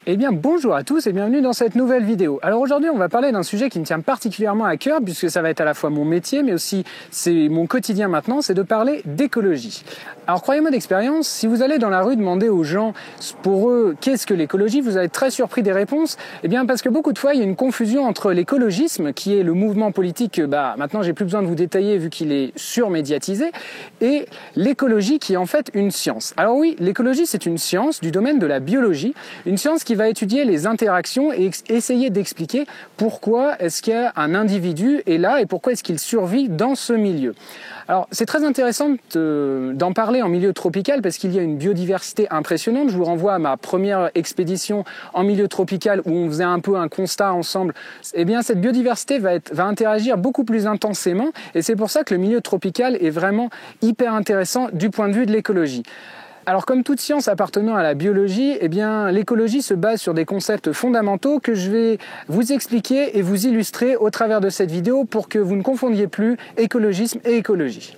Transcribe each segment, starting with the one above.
Eh bien bonjour à tous et bienvenue dans cette nouvelle vidéo. Alors aujourd'hui on va parler d'un sujet qui me tient particulièrement à cœur puisque ça va être à la fois mon métier mais aussi c'est mon quotidien maintenant, c'est de parler d'écologie. Alors croyez-moi d'expérience, si vous allez dans la rue demander aux gens pour eux qu'est-ce que l'écologie, vous allez être très surpris des réponses. Eh bien parce que beaucoup de fois il y a une confusion entre l'écologisme qui est le mouvement politique que maintenant j'ai plus besoin de vous détailler vu qu'il est surmédiatisé et l'écologie qui est en fait une science. Alors oui, l'écologie c'est une science du domaine de la biologie, une science qui va étudier les interactions et essayer d'expliquer pourquoi est-ce qu'un individu est là et pourquoi est-ce qu'il survit dans ce milieu. Alors c'est très intéressant d'en parler en milieu tropical parce qu'il y a une biodiversité impressionnante. Je vous renvoie à ma première expédition en milieu tropical où on faisait un peu un constat ensemble. Eh bien cette biodiversité va interagir beaucoup plus intensément et c'est pour ça que le milieu tropical est vraiment hyper intéressant du point de vue de l'écologie. Alors comme toute science appartenant à la biologie, eh bien l'écologie se base sur des concepts fondamentaux que je vais vous expliquer et vous illustrer au travers de cette vidéo pour que vous ne confondiez plus écologisme et écologie.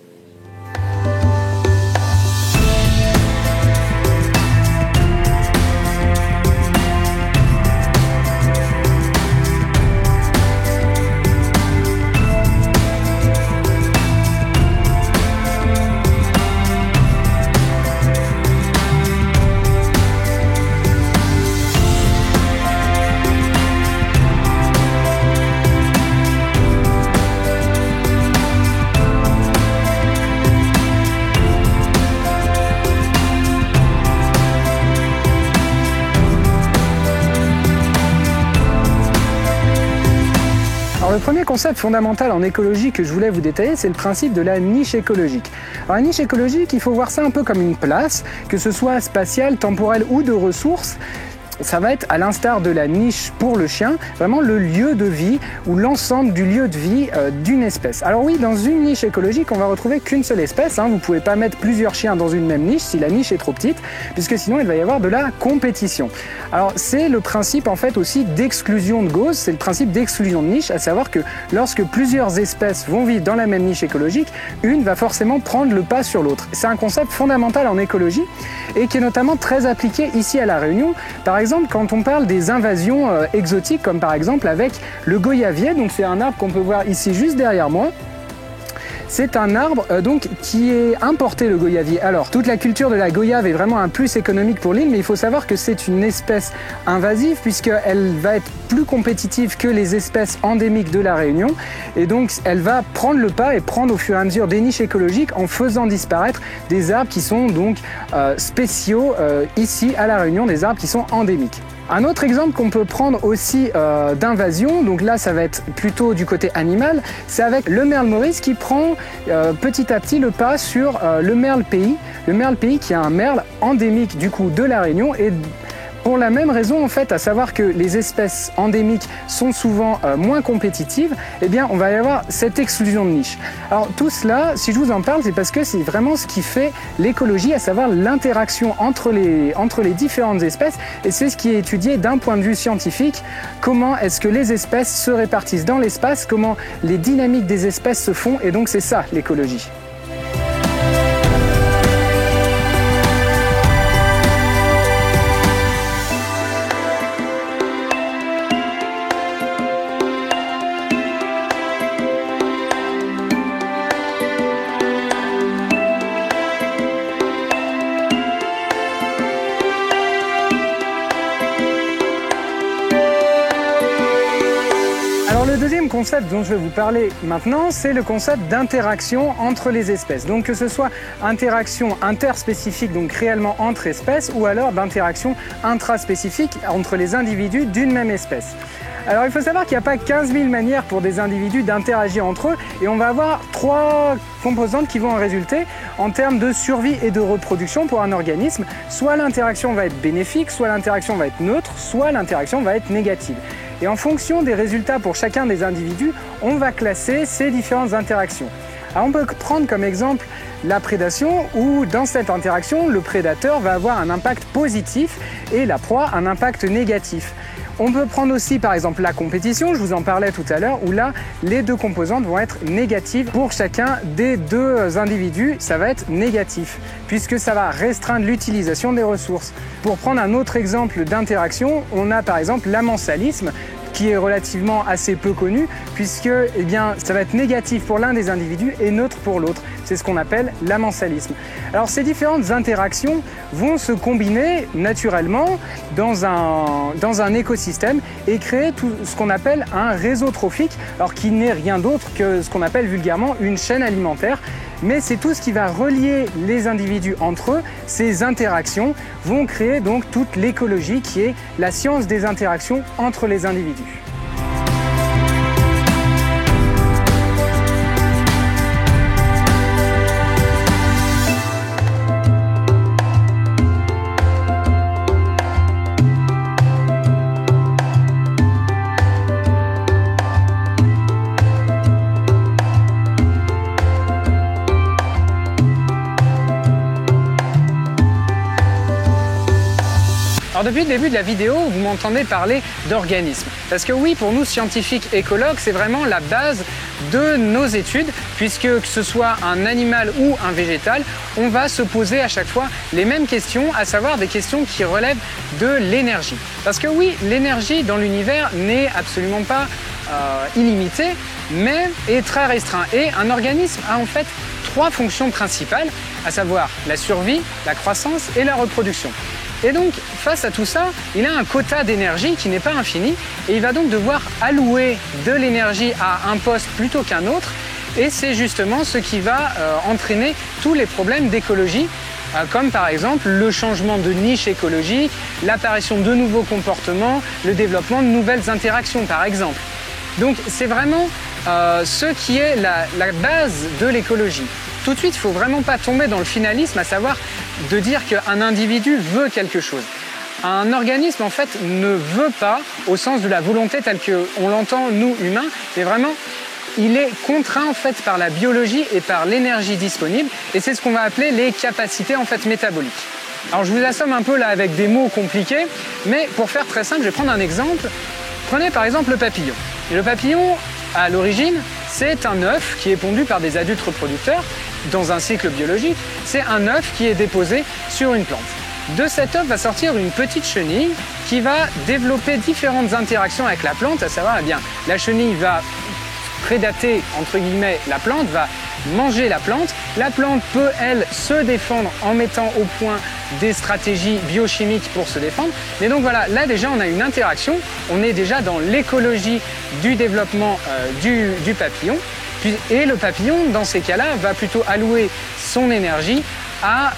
Alors le premier concept fondamental en écologie que je voulais vous détailler, c'est le principe de la niche écologique. Alors la niche écologique, il faut voir ça un peu comme une place, que ce soit spatiale, temporelle ou de ressources. Ça va être, à l'instar de la niche pour le chien, vraiment le lieu de vie ou l'ensemble du lieu de vie d'une espèce. Alors oui, dans une niche écologique, on va retrouver qu'une seule espèce. Vous ne pouvez pas mettre plusieurs chiens dans une même niche si la niche est trop petite, puisque sinon il va y avoir de la compétition. Alors c'est le principe en fait aussi d'exclusion de Gauss, c'est le principe d'exclusion de niche, à savoir que lorsque plusieurs espèces vont vivre dans la même niche écologique, une va forcément prendre le pas sur l'autre. C'est un concept fondamental en écologie et qui est notamment très appliqué ici à La Réunion. Par exemple, quand on parle des invasions exotiques, comme par exemple avec le goyavier, donc c'est un arbre qu'on peut voir ici juste derrière moi. C'est un arbre qui est importé, le goyavier. Alors toute la culture de la goyave est vraiment un plus économique pour l'île, mais il faut savoir que c'est une espèce invasive puisqu'elle va être plus compétitive que les espèces endémiques de la Réunion et donc elle va prendre le pas et prendre au fur et à mesure des niches écologiques en faisant disparaître des arbres qui sont donc spéciaux ici à la Réunion, des arbres qui sont endémiques. Un autre exemple qu'on peut prendre aussi d'invasion, donc là ça va être plutôt du côté animal, c'est avec le merle maurice qui prend petit à petit le pas sur le merle pays. Le merle pays qui est un merle endémique du coup de la Réunion et pour la même raison en fait, à savoir que les espèces endémiques sont souvent moins compétitives, eh bien on va y avoir cette exclusion de niche. Alors tout cela, si je vous en parle, c'est parce que c'est vraiment ce qui fait l'écologie, à savoir l'interaction entre les différentes espèces et c'est ce qui est étudié d'un point de vue scientifique, comment est-ce que les espèces se répartissent dans l'espace, comment les dynamiques des espèces se font et donc c'est ça l'écologie. Le deuxième concept dont je vais vous parler maintenant, c'est le concept d'interaction entre les espèces. Donc que ce soit interaction interspécifique, donc réellement entre espèces, ou alors d'interaction intraspécifique entre les individus d'une même espèce. Alors il faut savoir qu'il n'y a pas 15 000 manières pour des individus d'interagir entre eux et on va avoir trois composantes qui vont en résulter en termes de survie et de reproduction pour un organisme. Soit l'interaction va être bénéfique, soit l'interaction va être neutre, soit l'interaction va être négative. Et en fonction des résultats pour chacun des individus, on va classer ces différentes interactions. Alors on peut prendre comme exemple la prédation où dans cette interaction, le prédateur va avoir un impact positif et la proie un impact négatif. On peut prendre aussi par exemple la compétition, je vous en parlais tout à l'heure, où là les deux composantes vont être négatives pour chacun des deux individus, ça va être négatif puisque ça va restreindre l'utilisation des ressources. Pour prendre un autre exemple d'interaction, on a par exemple l'amensalisme qui est relativement assez peu connu puisque ça va être négatif pour l'un des individus et neutre pour l'autre. C'est ce qu'on appelle l'amensalisme. Alors ces différentes interactions vont se combiner naturellement dans un écosystème et créer tout ce qu'on appelle un réseau trophique, alors qui n'est rien d'autre que ce qu'on appelle vulgairement une chaîne alimentaire. Mais c'est tout ce qui va relier les individus entre eux. Ces interactions vont créer donc toute l'écologie qui est la science des interactions entre les individus. Alors depuis le début de la vidéo, vous m'entendez parler d'organismes. Parce que oui, pour nous scientifiques écologues, c'est vraiment la base de nos études, puisque que ce soit un animal ou un végétal, on va se poser à chaque fois les mêmes questions, à savoir des questions qui relèvent de l'énergie. Parce que oui, l'énergie dans l'univers n'est absolument pas illimitée, mais est très restreint. Et un organisme a en fait trois fonctions principales, à savoir la survie, la croissance et la reproduction. Et donc, face à tout ça, il a un quota d'énergie qui n'est pas infini et il va donc devoir allouer de l'énergie à un poste plutôt qu'un autre. Et c'est justement ce qui va entraîner tous les problèmes d'écologie, comme par exemple le changement de niche écologique, l'apparition de nouveaux comportements, le développement de nouvelles interactions par exemple. Donc c'est vraiment ce qui est la base de l'écologie. Tout de suite, il ne faut vraiment pas tomber dans le finalisme, à savoir de dire qu'un individu veut quelque chose. Un organisme, en fait, ne veut pas au sens de la volonté telle qu'on l'entend, nous, humains, mais vraiment, il est contraint, en fait, par la biologie et par l'énergie disponible, et c'est ce qu'on va appeler les capacités, en fait, métaboliques. Alors, je vous assomme un peu là avec des mots compliqués, mais pour faire très simple, je vais prendre un exemple. Prenez par exemple le papillon. Et le papillon, à l'origine, c'est un œuf qui est pondu par des adultes reproducteurs dans un cycle biologique. C'est un œuf qui est déposé sur une plante. De cet œuf va sortir une petite chenille qui va développer différentes interactions avec la plante, à savoir, la chenille va prédater, entre guillemets, la plante, va manger la plante. La plante peut, elle, se défendre en mettant au point des stratégies biochimiques pour se défendre. Mais donc voilà, là déjà on a une interaction, on est déjà dans l'écologie du développement du papillon. Et le papillon, dans ces cas-là, va plutôt allouer son énergie à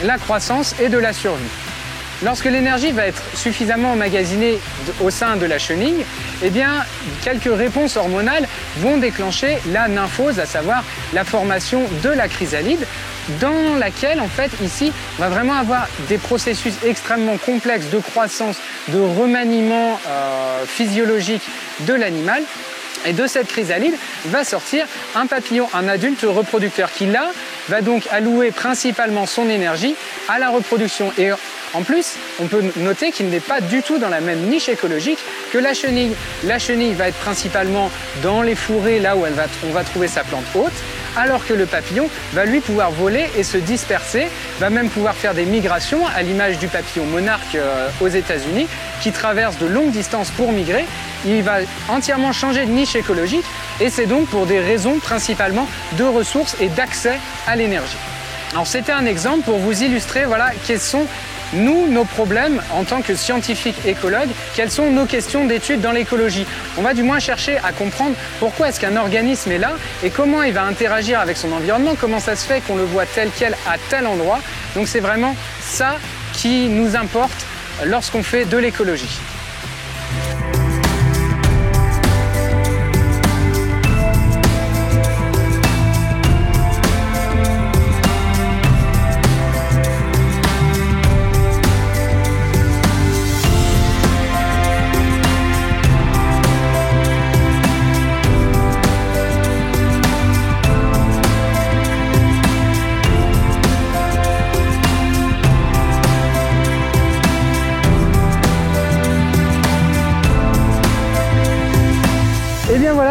la croissance et de la survie. Lorsque l'énergie va être suffisamment emmagasinée au sein de la chenille, quelques réponses hormonales vont déclencher la nymphose, à savoir la formation de la chrysalide, dans laquelle, en fait, ici, on va vraiment avoir des processus extrêmement complexes de croissance, de remaniement physiologique de l'animal. Et de cette chrysalide va sortir un papillon, un adulte reproducteur qui, là, va donc allouer principalement son énergie à la reproduction. Et en plus, on peut noter qu'il n'est pas du tout dans la même niche écologique que la chenille. La chenille va être principalement dans les fourrés, là où on va trouver sa plante haute, alors que le papillon va lui pouvoir voler et se disperser, va même pouvoir faire des migrations, à l'image du papillon monarque aux États-Unis, qui traverse de longues distances pour migrer. Il va entièrement changer de niche écologique et c'est donc pour des raisons principalement de ressources et d'accès à l'énergie. Alors c'était un exemple pour vous illustrer quels sont nos problèmes en tant que scientifiques écologues, quelles sont nos questions d'études dans l'écologie. On va du moins chercher à comprendre pourquoi est-ce qu'un organisme est là et comment il va interagir avec son environnement, comment ça se fait qu'on le voit tel quel à tel endroit. Donc c'est vraiment ça qui nous importe lorsqu'on fait de l'écologie.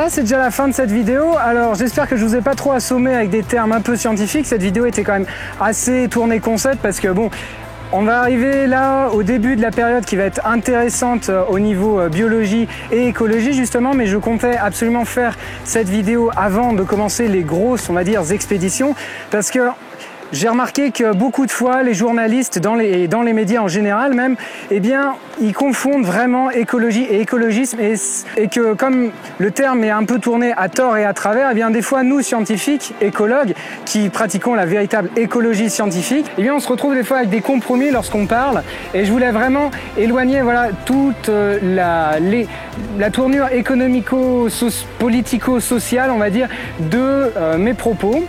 c'est déjà la fin de cette vidéo. Alors j'espère que je vous ai pas trop assommé avec des termes un peu scientifiques. Cette vidéo était quand même assez tournée concept parce que bon, on va arriver là au début de la période qui va être intéressante au niveau biologie et écologie justement, mais je comptais absolument faire cette vidéo avant de commencer les grosses, on va dire, expéditions, parce que j'ai remarqué que beaucoup de fois, les journalistes, dans les médias en général même, eh bien, ils confondent vraiment écologie et écologisme et que comme le terme est un peu tourné à tort et à travers, eh bien, des fois, nous, scientifiques, écologues, qui pratiquons la véritable écologie scientifique, eh bien, on se retrouve des fois avec des compromis lorsqu'on parle et je voulais vraiment éloigner voilà, toute la tournure économico-politico-sociale, on va dire, de mes propos.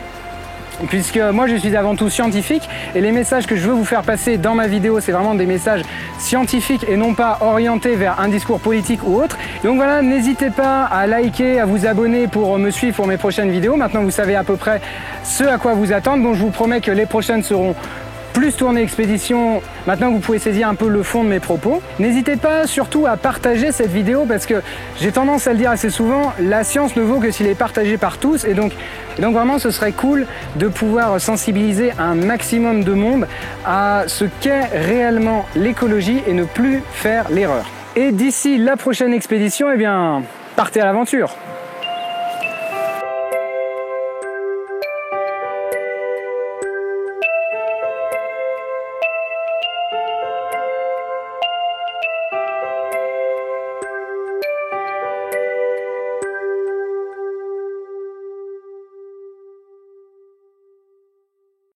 Puisque moi je suis avant tout scientifique et les messages que je veux vous faire passer dans ma vidéo, c'est vraiment des messages scientifiques et non pas orientés vers un discours politique ou autre. Donc voilà, n'hésitez pas à liker, à vous abonner pour me suivre pour mes prochaines vidéos. Maintenant vous savez à peu près ce à quoi vous attendre, donc je vous promets que les prochaines seront plus tournée expédition. Maintenant vous pouvez saisir un peu le fond de mes propos. N'hésitez pas surtout à partager cette vidéo parce que j'ai tendance à le dire assez souvent, la science ne vaut que s'il est partagé par tous et donc vraiment ce serait cool de pouvoir sensibiliser un maximum de monde à ce qu'est réellement l'écologie et ne plus faire l'erreur. Et d'ici la prochaine expédition, eh bien, partez à l'aventure!